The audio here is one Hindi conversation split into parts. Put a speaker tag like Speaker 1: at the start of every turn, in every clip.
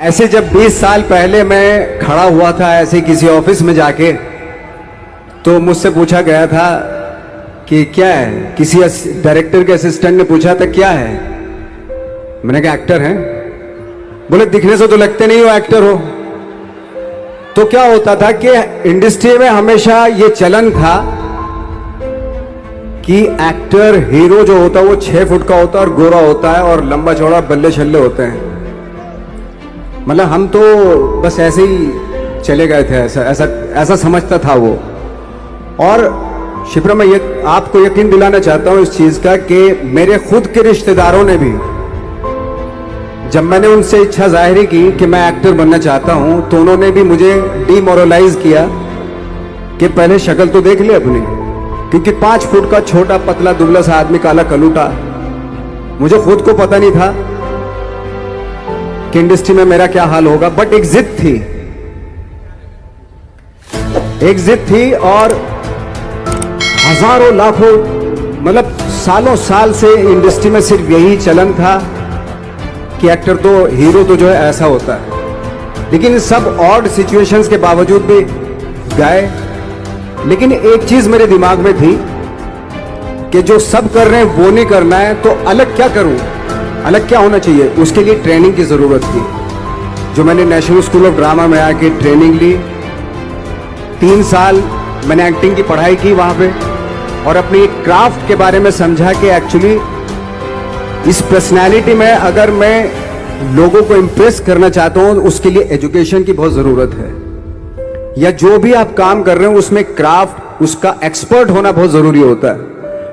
Speaker 1: ऐसे जब 20 साल पहले मैं खड़ा हुआ था ऐसे किसी ऑफिस में जाके, तो मुझसे पूछा गया था कि क्या है। किसी डायरेक्टर के असिस्टेंट ने पूछा था क्या है। मैंने कहा एक्टर हैं। बोले दिखने से तो लगते नहीं हो एक्टर हो। तो क्या होता था कि इंडस्ट्री में हमेशा ये चलन था कि एक्टर हीरो जो होता है वो 6 फुट का होता है और गोरा होता है और लंबा चौड़ा बल्ले छल्ले होते हैं। मतलब हम तो बस ऐसे ही चले गए थे, ऐसा समझता था वो। और शिप्रा, मैं आपको यकीन दिलाना चाहता हूं इस चीज का कि मेरे खुद के रिश्तेदारों ने भी, जब मैंने उनसे इच्छा जाहिर की कि मैं एक्टर बनना चाहता हूं, तो उन्होंने भी मुझे डीमोरलाइज किया कि पहले शक्ल तो देख ले अपनी, क्योंकि 5 फुट का छोटा पतला दुबला सा आदमी, काला कलूटा। मुझे खुद को पता नहीं था कि इंडस्ट्री में मेरा क्या हाल होगा, बट एक जिद थी और हजारों लाखों, मतलब सालों साल से इंडस्ट्री में सिर्फ यही चलन था कि एक्टर तो, हीरो तो जो है ऐसा होता है। लेकिन सब ऑड सिचुएशंस के बावजूद भी गए। लेकिन एक चीज मेरे दिमाग में थी कि जो सब कर रहे हैं वो नहीं करना है, तो अलग क्या करूं, अलग क्या होना चाहिए। उसके लिए ट्रेनिंग की जरूरत थी, जो मैंने नेशनल स्कूल ऑफ ड्रामा में आके ट्रेनिंग ली। 3 साल मैंने एक्टिंग की पढ़ाई की वहां पे, और अपनी क्राफ्ट के बारे में समझा कि एक्चुअली इस पर्सनैलिटी में अगर मैं लोगों को इंप्रेस करना चाहता हूं, उसके लिए एजुकेशन की बहुत जरूरत है। या जो भी आप काम कर रहे हो उसमें क्राफ्ट, उसका एक्सपर्ट होना बहुत जरूरी होता है।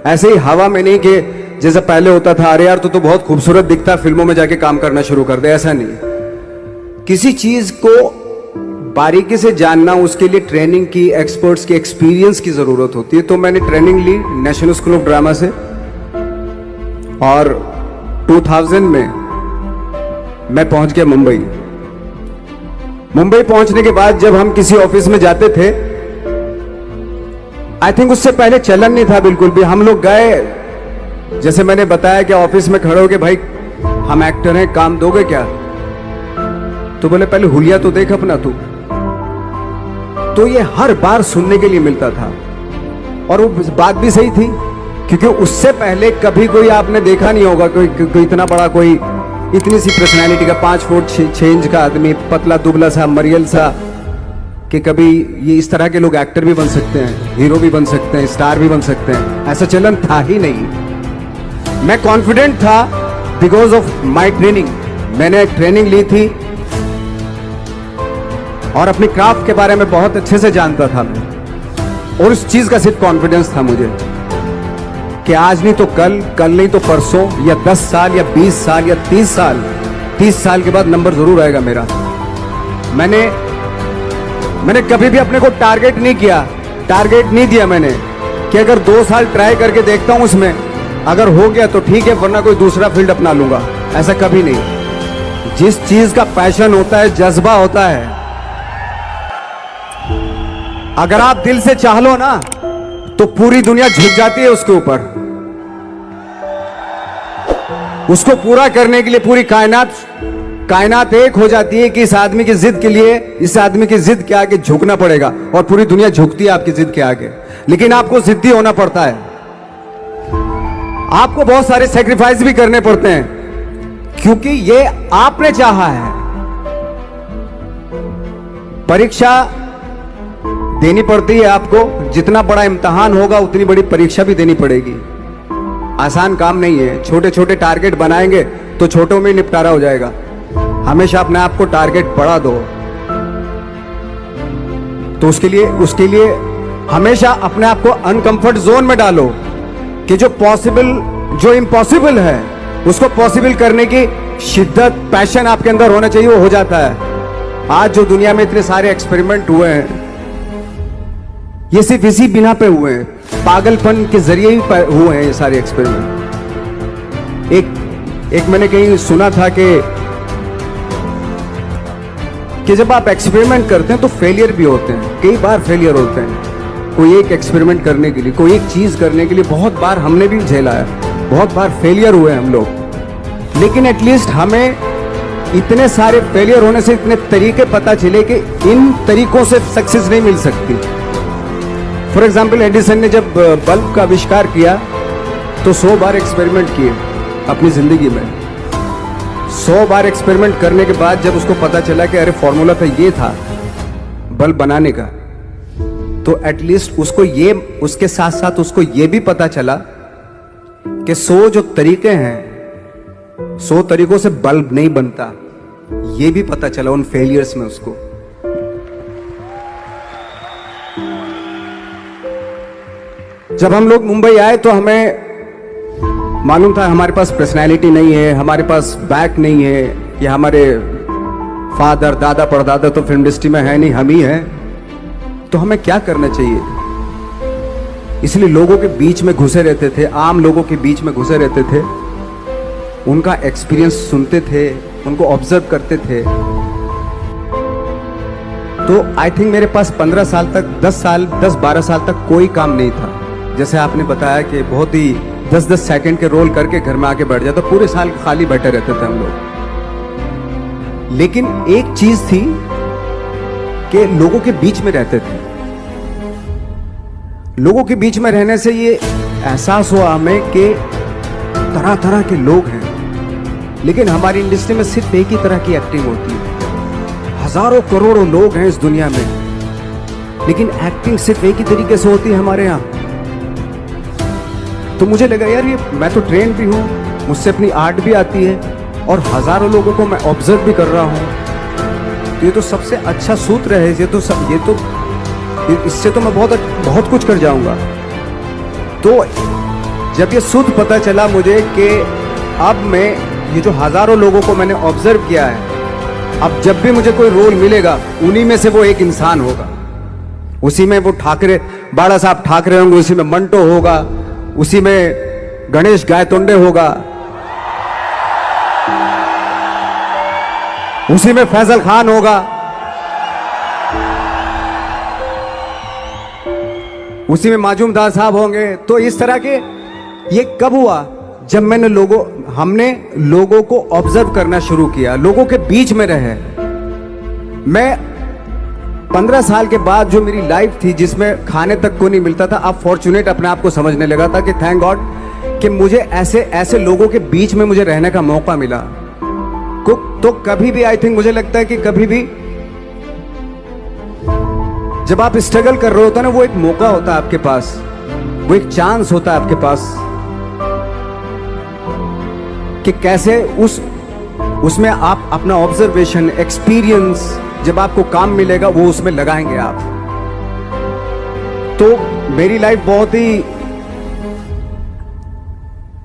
Speaker 1: ऐसे ही हवा में नहीं कि जैसे पहले होता था, अरे यार तो बहुत खूबसूरत दिखता, फिल्मों में जाके काम करना शुरू कर दे, ऐसा नहीं। किसी चीज को बारीकी से जानना, उसके लिए ट्रेनिंग की, एक्सपर्ट्स की, एक्सपीरियंस की जरूरत होती है। तो मैंने ट्रेनिंग ली नेशनल स्कूल ऑफ ड्रामा से, और 2000 में मैं पहुंच गया मुंबई। मुंबई पहुंचने के बाद जब हम किसी ऑफिस में जाते थे, आई थिंक उससे पहले चलन नहीं था बिल्कुल भी। हम लोग गए, जैसे मैंने बताया कि ऑफिस में खड़े हो के, भाई हम एक्टर हैं, काम दोगे क्या। तो बोले पहले हुलिया तो देख अपना तू। तो ये हर बार सुनने के लिए मिलता था, और वो बात भी सही थी, क्योंकि उससे पहले कभी कोई आपने देखा नहीं होगा कोई इतना बड़ा, कोई इतनी सी पर्सनैलिटी का 5 फुट 6 इंच का आदमी, पतला दुबला सा, मरियल सा, कि कभी ये इस तरह के लोग एक्टर भी बन सकते हैं, हीरो भी बन सकते हैं, स्टार भी बन सकते हैं। ऐसा चलन था ही नहीं। मैं कॉन्फिडेंट था बिकॉज ऑफ माई ट्रेनिंग। मैंने ट्रेनिंग ली थी और अपनी क्राफ्ट के बारे में बहुत अच्छे से जानता था मैं, और उस चीज का सिर्फ कॉन्फिडेंस था मुझे कि आज नहीं तो कल, कल नहीं तो परसों, या 10 साल या 20 साल या 30 साल के बाद नंबर जरूर आएगा मेरा। मैंने कभी भी अपने को टारगेट नहीं दिया मैंने कि अगर 2 साल ट्राई करके देखता हूं, उसमें अगर हो गया तो ठीक है, वरना कोई दूसरा फील्ड अपना लूंगा। ऐसा कभी नहीं। जिस चीज का पैशन होता है, जज्बा होता है, अगर आप दिल से चाह लो ना, तो पूरी दुनिया झुक जाती है उसके ऊपर। उसको पूरा करने के लिए पूरी कायनात एक हो जाती है कि इस आदमी की जिद के लिए, इस आदमी की जिद के आगे झुकना पड़ेगा, और पूरी दुनिया झुकती है आपकी जिद के आगे। लेकिन आपको जिद्दी होना पड़ता है, आपको बहुत सारे सेक्रीफाइस भी करने पड़ते हैं, क्योंकि ये आपने चाहा है। परीक्षा देनी पड़ती है आपको, जितना बड़ा इम्तिहान होगा उतनी बड़ी परीक्षा भी देनी पड़ेगी। आसान काम नहीं है। छोटे छोटे टारगेट बनाएंगे तो छोटों में निपटारा हो जाएगा। हमेशा अपने आप को टारगेट बढ़ा दो। तो उसके लिए हमेशा अपने आप को अनकंफर्ट जोन में डालो, कि जो इम्पॉसिबल है उसको पॉसिबल करने की शिद्दत, पैशन आपके अंदर होना चाहिए, वो हो जाता है। आज जो दुनिया में इतने सारे एक्सपेरिमेंट हुए हैं, ये सिर्फ इसी बिना पे हुए हैं, पागलपन के जरिए ही हुए हैं ये सारे एक्सपेरिमेंट। एक मैंने कहीं सुना था कि जब आप एक्सपेरिमेंट करते हैं तो फेलियर भी होते हैं, कई बार फेलियर होते हैं। कोई एक एक्सपेरिमेंट करने के लिए, कोई एक चीज करने के लिए बहुत बार हमने भी झेला है, बहुत बार फेलियर हुए हम लोग। लेकिन एटलीस्ट हमें इतने सारे फेलियर होने से इतने तरीके पता चले कि इन तरीकों से सक्सेस नहीं मिल सकती। फॉर एग्जाम्पल, एडिसन ने जब बल्ब का आविष्कार किया तो 100 बार एक्सपेरिमेंट किए अपनी जिंदगी में। 100 बार एक्सपेरिमेंट करने के बाद जब उसको पता चला कि अरे फॉर्मूला तो ये था बल्ब बनाने का, तो एटलीस्ट उसको ये, उसके साथ साथ उसको ये भी पता चला कि 100 जो तरीके हैं, 100 तरीकों से बल्ब नहीं बनता, ये भी पता चला उन फेलियर्स में उसको। जब हम लोग मुंबई आए तो हमें मालूम था हमारे पास पर्सनैलिटी नहीं है, हमारे पास बैक नहीं है, या हमारे फादर दादा परदादा तो फिल्म इंडस्ट्री में है नहीं, हम ही हैं, तो हमें क्या करना चाहिए। इसलिए लोगों के बीच में घुसे रहते थे, आम लोगों के बीच में घुसे रहते थे, उनका एक्सपीरियंस सुनते थे, उनको ऑब्जर्व करते थे। तो आई थिंक मेरे पास 15 साल तक, 10-12 साल तक कोई काम नहीं था। जैसे आपने बताया कि बहुत ही 10-10 सेकंड के रोल करके घर में आके बैठ जाता, पूरे साल खाली बैठे रहते थे हम लोग। लेकिन एक चीज थी कि लोगों के बीच में रहते थे। लोगों के बीच में रहने से ये एहसास हुआ हमें कि तरह तरह के लोग हैं, लेकिन हमारी इंडस्ट्री में सिर्फ एक ही तरह की एक्टिंग होती है। हजारों करोड़ों लोग हैं इस दुनिया में, लेकिन एक्टिंग सिर्फ एक ही तरीके से होती है हमारे यहां। तो मुझे लगा यार, ये मैं तो ट्रेन भी हूं, मुझसे अपनी आर्ट भी आती है, और हजारों लोगों को मैं ऑब्जर्व भी कर रहा हूं। तो ये तो सबसे अच्छा सूत्र है, इससे तो मैं बहुत कुछ कर जाऊंगा। तो जब ये सूत्र पता चला मुझे कि अब मैं ये जो हजारों लोगों को मैंने ऑब्जर्व किया है, अब जब भी मुझे कोई रोल मिलेगा उन्हीं में से वो एक इंसान होगा। उसी में वो ठाकरे, बाड़ा साहब ठाकरे होंगे, उसी में मंटो होगा, उसी में गणेश गायतोंडे होगा, उसी में फैजल खान होगा, उसी में माजूमदार साहब होंगे। तो इस तरह के, ये कब हुआ? जब हमने लोगों को ऑब्जर्व करना शुरू किया, लोगों के बीच में रहे। मैं 15 साल के बाद जो मेरी लाइफ थी, जिसमें खाने तक को नहीं मिलता था, अब फॉर्चुनेट अपने आप को समझने लगा था कि थैंक गॉड कि मुझे ऐसे लोगों के बीच में मुझे रहने का मौका मिला। तो कभी भी, आई थिंक मुझे लगता है कि कभी भी जब आप स्ट्रगल कर रहे होते ना, वो एक मौका होता है आपके पास, वो एक चांस होता है आपके पास कि कैसे उसमें आप अपना ऑब्जर्वेशन, एक्सपीरियंस, जब आपको काम मिलेगा वो उसमें लगाएंगे आप। तो मेरी लाइफ बहुत ही,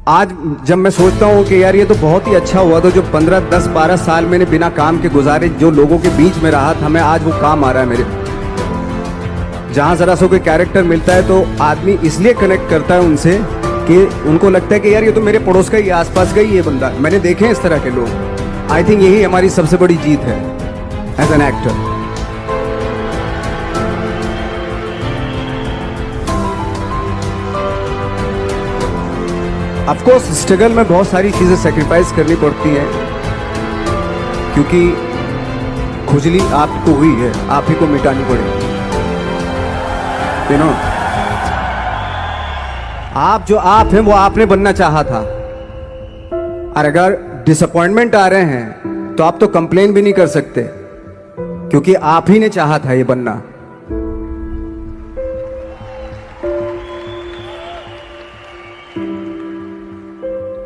Speaker 1: आज जब मैं सोचता हूं कि यार ये तो बहुत ही अच्छा हुआ था, जो 15, 10, 12 साल मैंने बिना काम के गुजारे, जो लोगों के बीच में रहा था, मैं आज वो काम आ रहा है मेरे। जहां जरा सा कोई कैरेक्टर मिलता है तो आदमी इसलिए कनेक्ट करता है उनसे कि उनको लगता है कि यार ये तो मेरे पड़ोस का ही, आसपास का ही ये बंदा, मैंने देखे हैं इस तरह के लोग। आई थिंक यही हमारी सबसे बड़ी जीत है as an actor. Of course struggle में बहुत सारी चीजें सेक्रीफाइस करनी पड़ती हैं, क्योंकि खुजली आपको हुई है, आप ही को मिटानी पड़ेगी। आप जो आप हैं वो आपने बनना चाहा था, और अगर डिसअपॉइंटमेंट आ रहे हैं तो आप तो कंप्लेन भी नहीं कर सकते, क्योंकि आप ही ने चाहा था ये बनना।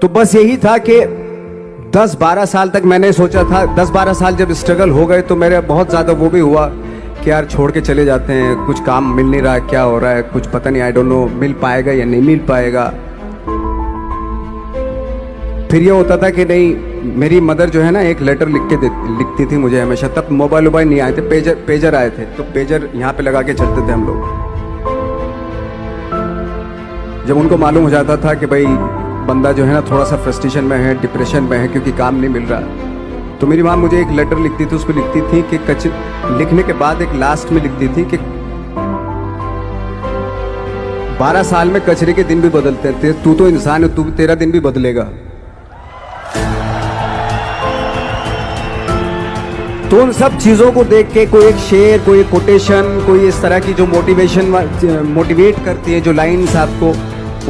Speaker 1: तो बस यही था कि 10-12 साल तक मैंने सोचा था, 10-12 साल जब स्ट्रगल हो गए तो मेरे बहुत ज़्यादा वो भी हुआ कि यार छोड़ के चले जाते हैं, कुछ काम मिल नहीं रहा है, क्या हो रहा है, कुछ पता नहीं, आई डोंट नो मिल पाएगा या नहीं मिल पाएगा। फिर ये होता था कि नहीं, मेरी मदर जो है ना, एक लेटर लिखती थी मुझे हमेशा। तब मोबाइल नहीं आए थे, पेजर आए थे, तो पेजर यहाँ पे लगा के चलते थे हम लोग। जब उनको मालूम हो जाता था कि भाई बंदा जो है ना थोड़ा सा फ्रस्ट्रेशन में है, डिप्रेशन में है, क्योंकि काम नहीं मिल रहा, तो मेरी माँ मुझे एक लेटर लिखती थी। उसको लिखती थी कि लिखने के बाद एक लास्ट में लिखती थी कि 12 साल में कचरे के दिन भी बदलते थे, तू तो इंसान है, तेरा दिन भी बदलेगा। तो उन सब चीज़ों को देख के कोई एक शेर, कोई एक कोटेशन, कोई इस तरह की जो मोटिवेट करती है जो लाइंस आपको,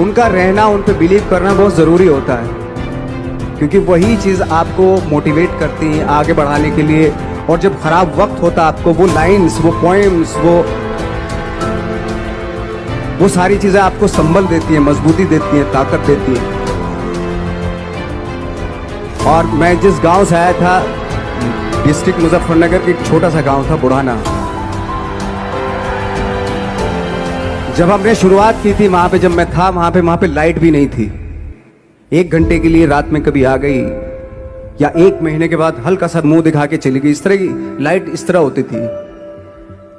Speaker 1: उनका रहना, उन पे बिलीव करना बहुत ज़रूरी होता है, क्योंकि वही चीज़ आपको मोटिवेट करती है आगे बढ़ाने के लिए। और जब खराब वक्त होता है आपको वो लाइंस, वो पोएम्स, वो सारी चीज़ें आपको संबल देती हैं, मजबूती देती हैं, ताकत देती हैं। और मैं जिस गांव से आया था, डिस्ट्रिक्ट मुजफ्फरनगर की, एक छोटा सा गांव था बुढ़ाना। जब हमने शुरुआत की थी वहां पे, जब मैं था वहां पे लाइट भी नहीं थी। 1 घंटे के लिए रात में कभी आ गई, या 1 महीने के बाद हल्का सा मुंह दिखा के चली गई। इस तरह की लाइट इस तरह होती थी।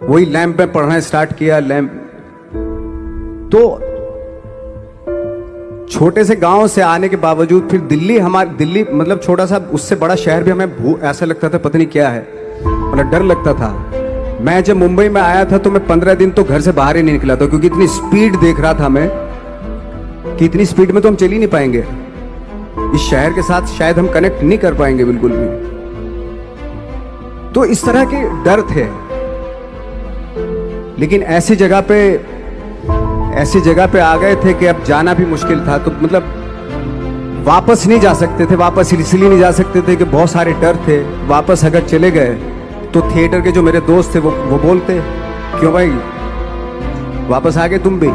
Speaker 1: वही लैंप में पढ़ना स्टार्ट किया, लैंप। तो छोटे से गांव से आने के बावजूद फिर दिल्ली मतलब छोटा सा, उससे बड़ा शहर भी हमें ऐसा लगता था पता नहीं क्या है, मतलब डर लगता था। मैं जब मुंबई में आया था तो मैं 15 दिन तो घर से बाहर ही नहीं निकला था, क्योंकि इतनी स्पीड देख रहा था मैं कि इतनी स्पीड में तो हम चल ही नहीं पाएंगे, इस शहर के साथ शायद हम कनेक्ट नहीं कर पाएंगे बिल्कुल भी। तो इस तरह के डर थे। लेकिन ऐसी जगह पे आ गए थे कि अब जाना भी मुश्किल था। तो मतलब वापस नहीं जा सकते थे। वापस इसलिए नहीं जा सकते थे कि बहुत सारे डर थे। वापस अगर चले गए तो थिएटर के जो मेरे दोस्त थे वो बोलते, क्यों भाई वापस आ गए तुम भी?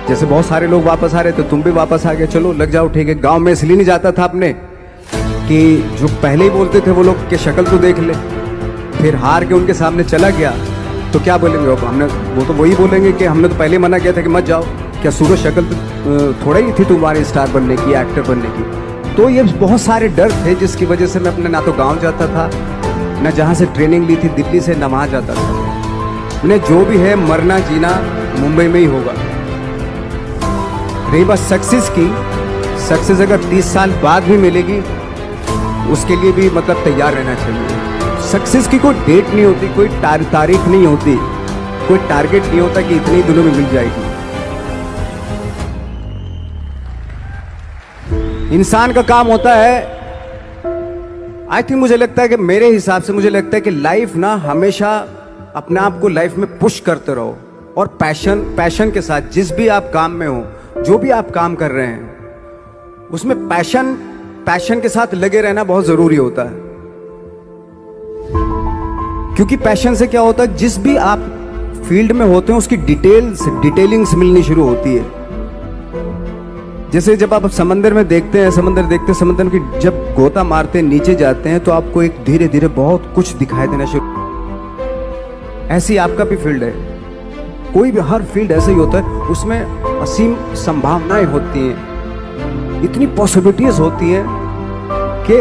Speaker 1: जैसे बहुत सारे लोग वापस आ रहे थे, तुम भी वापस आ गए, चलो लग जाओ, ठीक है। गांव में इसलिए नहीं जाता था अपने कि जो पहले ही बोलते थे वो लोग के शक्ल तो देख ले, फिर हार के उनके सामने चला गया तो क्या बोलेंगे वो तो वही बोलेंगे कि हमने तो पहले मना किया था कि मत जाओ, क्या सूरज शक्ल थोड़ा ही थी तुम्हारी स्टार बनने की, एक्टर बनने की। तो ये बहुत सारे डर थे जिसकी वजह से मैं अपने ना तो गांव जाता था, ना जहाँ से ट्रेनिंग ली थी दिल्ली से, ना वहाँ जाता था। उन्हें जो भी है मरना जीना मुंबई में ही होगा। रही बात सक्सेस की, सक्सेस अगर 30 साल बाद भी मिलेगी उसके लिए भी मतलब तैयार रहना चाहिए। सक्सेस की कोई डेट नहीं होती, कोई तारीख नहीं होती, कोई टारगेट नहीं होता कि इतने दिनों में मिल जाएगी। इंसान का काम होता है, आई थिंक मुझे लगता है कि मेरे हिसाब से मुझे लगता है कि लाइफ ना हमेशा अपने आप को लाइफ में पुश करते रहो, और पैशन के साथ जिस भी आप काम में हो, जो भी आप काम कर रहे हैं उसमें पैशन के साथ लगे रहना बहुत जरूरी होता है। क्योंकि पैशन से क्या होता है, जिस भी आप फील्ड में होते हैं उसकी डिटेलिंग्स मिलनी शुरू होती है। जैसे जब आप समंदर में देखते हैं, समंदर की जब गोता मारते हैं, नीचे जाते हैं तो आपको एक धीरे धीरे बहुत कुछ दिखाई देना शुरू। ऐसी आपका भी फील्ड है, कोई भी हर फील्ड ऐसा ही होता है, उसमें असीम संभावनाएं होती हैं, इतनी पॉसिबिलिटीज होती हैं कि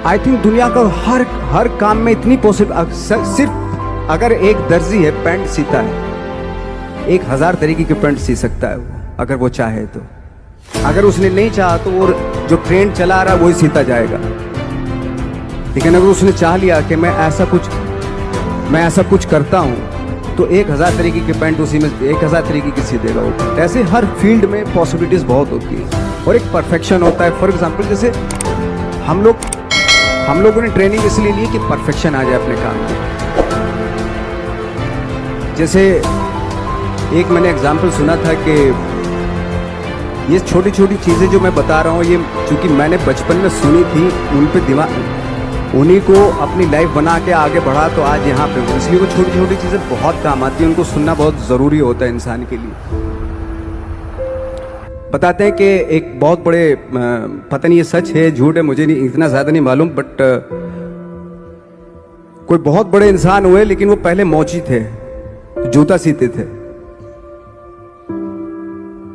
Speaker 1: आई थिंक दुनिया का हर काम में इतनी सिर्फ अगर एक दर्जी है पैंट सीता है, 1000 तरीके की पैंट सी सकता है वो, अगर वो चाहे तो। अगर उसने नहीं चाहा तो वो जो ट्रेंड चला रहा है वही सीता जाएगा। लेकिन अगर उसने चाह लिया कि मैं ऐसा कुछ करता हूं तो 1000 तरीके की पैंट उसी में 1000 तरीके की सी देगा वो। ऐसे हर फील्ड में पॉसिबिलिटीज बहुत होती है और एक परफेक्शन होता है। फॉर एग्जाम्पल जैसे हम लोगों ने ट्रेनिंग इसलिए ली कि परफेक्शन आ जाए अपने काम में। जैसे एक मैंने एग्जाम्पल सुना था कि ये छोटी छोटी चीज़ें जो मैं बता रहा हूँ, ये चूँकि मैंने बचपन में सुनी थी, उन पे उन्हीं को अपनी लाइफ बना के आगे बढ़ा तो आज यहाँ पे हूँ। इसलिए वो छोटी छोटी चीज़ें बहुत काम आती हैं, उनको सुनना बहुत ज़रूरी होता है इंसान के लिए। बताते हैं कि एक बहुत बड़े, पता नहीं ये सच है झूठ है, मुझे नहीं इतना ज़्यादा नहीं मालूम, बट कोई बहुत बड़े इंसान हुए, लेकिन वो पहले मोची थे, जूता सीते थे।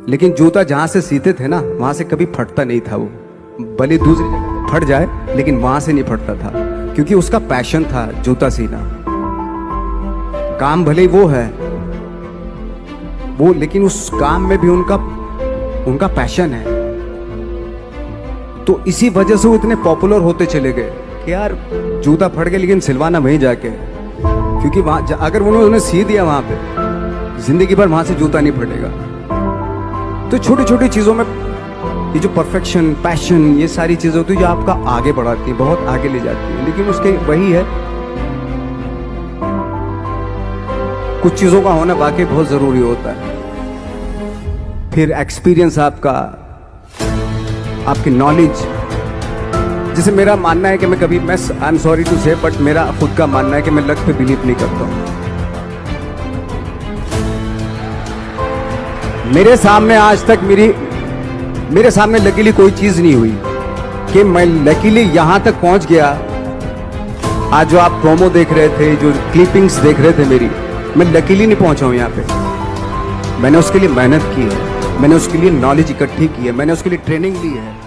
Speaker 1: लेकिन जूता जहां से सीते थे ना, वहां से कभी फटता नहीं था वो, भले दूसरी जगह फट जाए लेकिन वहां से नहीं फटता था, क्योंकि उसका पैशन था जूता सीना। काम भले ही वो है वो, लेकिन उस काम में भी उनका पैशन है। तो इसी वजह से वो इतने पॉपुलर होते चले गए कि यार जूता फट गया लेकिन सिलवाना वहीं जाके, क्योंकि वहां अगर उन्होंने सी दिया वहां पे, जिंदगी भर वहां से जूता नहीं फटेगा। तो छोटी छोटी चीजों में ये जो परफेक्शन, पैशन, ये सारी चीजें होती है जो आपका आगे बढ़ाती है, बहुत आगे ले जाती है। लेकिन उसके वही है, कुछ चीजों का होना वाकई बहुत जरूरी होता है। फिर एक्सपीरियंस आपका, आपकी नॉलेज। जैसे मेरा मानना है कि मैं कभी, मैं आई एम सॉरी टू से, बट मेरा खुद का मानना है कि मैं लक पे बिलीव नहीं करता हूं। मेरे सामने आज तक मेरे सामने लकीली कोई चीज नहीं हुई कि मैं लकीली यहां तक पहुंच गया। आज जो आप प्रोमो देख रहे थे, जो क्लिपिंग्स देख रहे थे मेरी, मैं लकीली नहीं पहुंचा हूं यहां पे। मैंने उसके लिए मेहनत की है, मैंने उसके लिए नॉलेज इकट्ठी की है, मैंने उसके लिए ट्रेनिंग ली है।